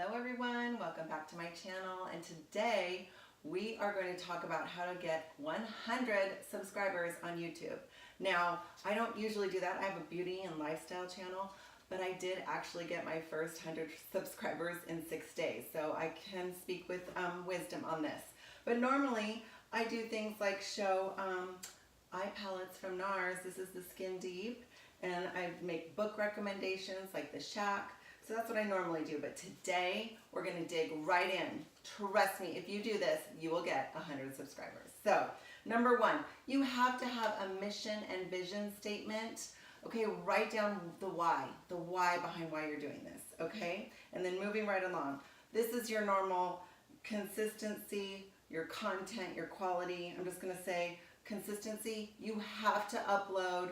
Hello everyone, welcome back to my channel, and today we are going to talk about how to get 100 subscribers on YouTube. Now, I don't usually do that. I have a beauty and lifestyle channel, but I did actually get my first 100 subscribers in 6 days, so I can speak with wisdom on this. But normally I do things like show eye palettes from NARS. This is the Skin Deep, and I make book recommendations like The Shack. So that's what I normally do, but today we're going to dig right in. Trust me, if you do this, you will get 100 subscribers. So, number one, you have to have a mission and vision statement. Okay, write down the why behind why you're doing this, okay? And then moving right along. This is your normal consistency, your content, your quality. I'm just going to say consistency. You have to upload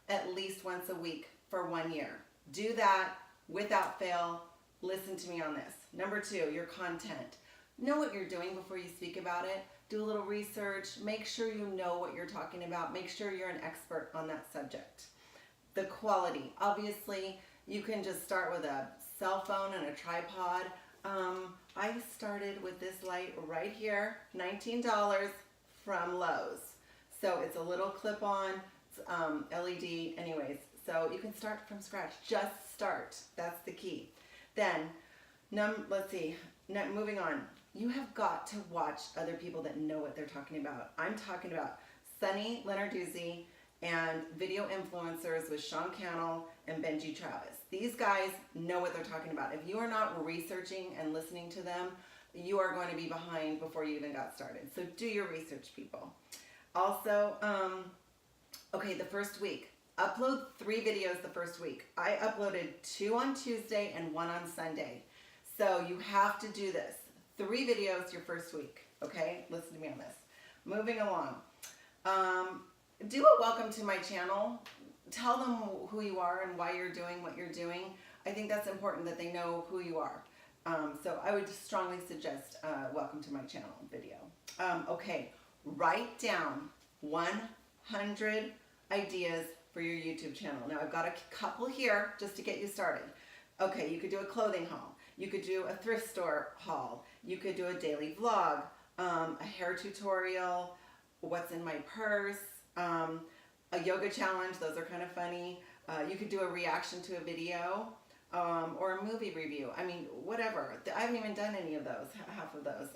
at least once a week for 1 year. Do that without fail. Listen to me on this. Number two, your content. Know what you're doing before you speak about it. Do a little research. Make sure you know what you're talking about. Make sure you're an expert on that subject. The quality. Obviously, you can just start with a cell phone and a tripod. I started with this light right here, $19 from Lowe's. So it's a little clip-on LED. Anyways, so you can start from scratch. Just start. That's the key. Then, let's see. Moving on. You have got to watch other people that know what they're talking about. I'm talking about Sunny Lenarduzzi and video influencers with Sean Cannell and Benji Travis. These guys know what they're talking about. If you are not researching and listening to them, you are going to be behind before you even got started. So do your research, people. Also, okay, the first week. Upload 3 videos the first week. I uploaded 2 on Tuesday and 1 on Sunday. So you have to do this. 3 videos your first week, okay? Listen to me on this. Moving along. Do a welcome to my channel. Tell them who you are and why you're doing what you're doing. I think that's important that they know who you are. So I would strongly suggest welcome to my channel video. Okay, write down 100 ideas for your YouTube channel. Now I've got a couple here just to get you started. Okay, you could do a clothing haul. You could do a thrift store haul. You could do a daily vlog, a hair tutorial, what's in my purse, a yoga challenge. Those are kind of funny. You could do a reaction to a video or a movie review. I mean, whatever. I haven't even done any of those, half of those.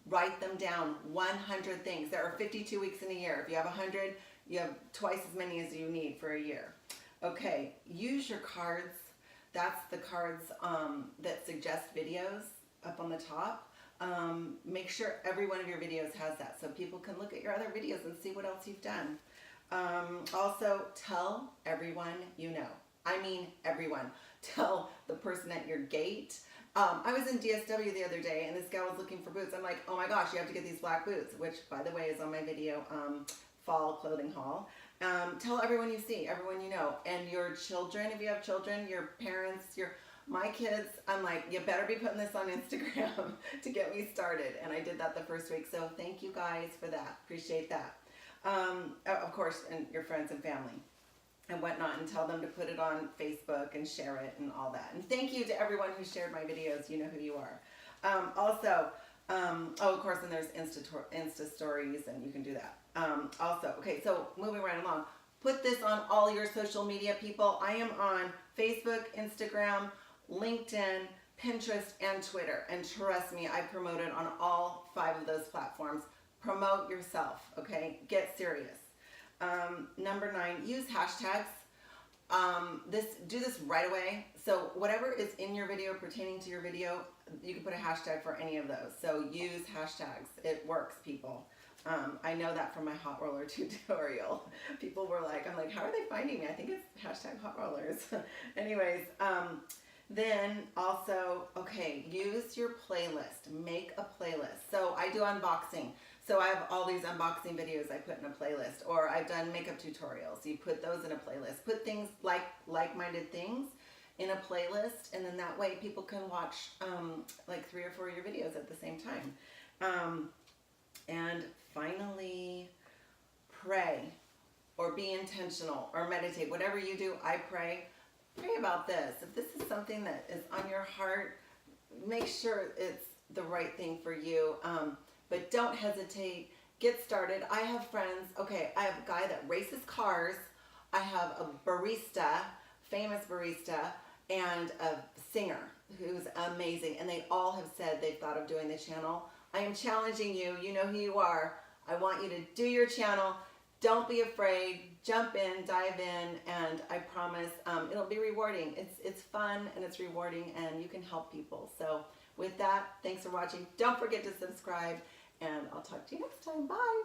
Write them down, 100 things. There are 52 weeks in a year. If you have 100, you have twice as many as you need for a year. Okay, use your cards. That's the cards that suggest videos up on the top. Make sure every one of your videos has that so people can look at your other videos and see what else you've done. Also, tell everyone you know. I mean everyone. Tell the person at your gate. I was in DSW the other day and this guy was looking for boots. I'm like, oh my gosh, you have to get these black boots, which by the way is on my video fall clothing haul. Tell everyone you see, everyone you know, and your children, if you have children, your parents, my kids. I'm like, you better be putting this on Instagram to get me started. And I did that the first week. So thank you guys for that. Appreciate that. Of course, and your friends and family and whatnot, and tell them to put it on Facebook and share it and all that. And thank you to everyone who shared my videos. You know who you are. Also, of course, and there's Insta stories, and you can do that. Also, okay, so moving right along, put this on all your social media, people. I am on Facebook, Instagram, LinkedIn, Pinterest, and Twitter. And trust me, I promote it on all 5 of those platforms. Promote yourself, okay? Get serious. Number 9, use hashtags. Do this right away. So whatever is in your video pertaining to your video, you can put a hashtag for any of those. So use hashtags. It works, people. I know that from my hot roller tutorial. People were like, I'm like, how are they finding me? I think it's hashtag hot rollers. Anyways, then also, okay, use your playlist. Make a playlist. So I do unboxing. So I have all these unboxing videos I put in a playlist, or I've done makeup tutorials. You put those in a playlist. Put things like-minded things in a playlist, and then that way people can watch like 3 or 4 of your videos at the same time. And finally, pray or be intentional or meditate. Whatever you do, I pray. Pray about this. If this is something that is on your heart, make sure it's the right thing for you. But don't hesitate. Get started. I have friends. Okay, I have a guy that races cars. I have a barista, famous barista, and a singer who's amazing. And they all have said they've thought of doing the channel. I am challenging you. You know who you are. I want you to do your channel. Don't be afraid. Jump in, dive in, and I promise it'll be rewarding. It's fun and it's rewarding, and you can help people. So with that, thanks for watching. Don't forget to subscribe, and I'll talk to you next time. Bye.